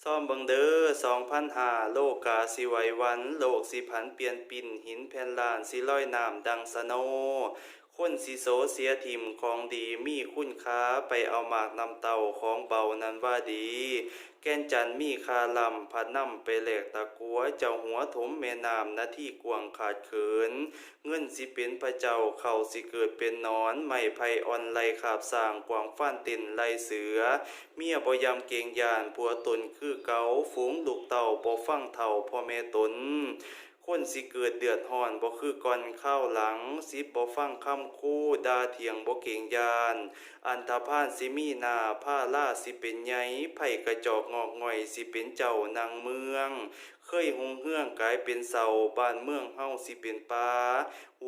ซ่อมเบิงเด้อ2005โลกาสิไหวหวันโลกสิผันเปลี่ยนปิ่นหินแผ่นล้านสิลอยน้ำดังสะโนคนสิโสเสียถิ่มของดีมีคุณค่าไปเอาหมากนำเต่าของเบานั้นว่าดีแก่นจันทน์มีคาลำพัดนำไปแหลกตะกัวเจ้าหัวถมแม่น้ำนาที่กวางขาดเขินเงินสิเป็นพระเจ้าเขาสิเกิดเป็นนอนไม้ไผ่อ่อนไลขาบสร้างกวางฟ้านตินไลเสือเมียบ่ยำเกงยานผัวตนคือเกาฝูงลูกเต่าบ่ฟังเท่าพ่อแม่ตนคนสิเกิดเดือดร้อนบ่คือก่อนข้าวหลังสิบ่ฟังคำคู่ด่าเถียงบ่เกรงยานอันธพาลสิมีหน้าผ้าล่าสิเป็นใหญ่ไผกระจอกงอกง่อยสิเป็นเจ้านางเมืองเคยหุงเฮืองกลายเป็นเสาบ้านเมืองเฮาสิเป็นป่า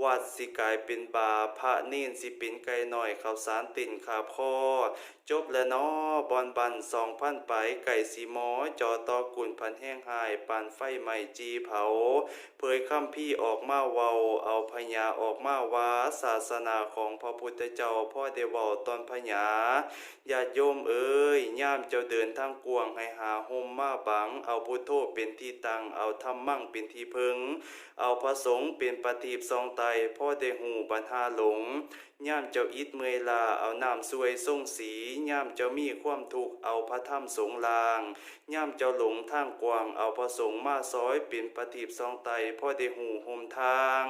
วัดสิกลายเป็นบาพระเนนสิเป็นไก่น้อยข้าวสารติ่นขาบคอจบแล้วน้อบอนบัน2,000ไปไก่สีหมอจอตอกุ่นพันแห้งหายปานไฟใหม่จีเผาเผยคำพี่ออกมาเว้าเอาพญาออกมาว่าศาสนาของพระพุทธเจ้าพ่อได้เว้าตอนพญาญาติโยมเอ้ยย่ามเจ้าเดินทางกวางให้หาห่มมาบังเอาพุทโธเป็นที่ตั้งเอาธรรมั่งเป็นที่พึงเอาพระสงฆ์เป็นปฏิบทรงไตพ่อได้หูปัญหาหลงย่ามเจ้าอิดเมอยลาเอาน้ำสวยส่งสีย่ามเจ้ามีความทุกข์เอาพระธรรมสงลางย่ามเจ้าหลงทางกวางเอาพระสงฆ์มาซอยเป็นปฏิบทรงไตพ่อได้หูห่มทาง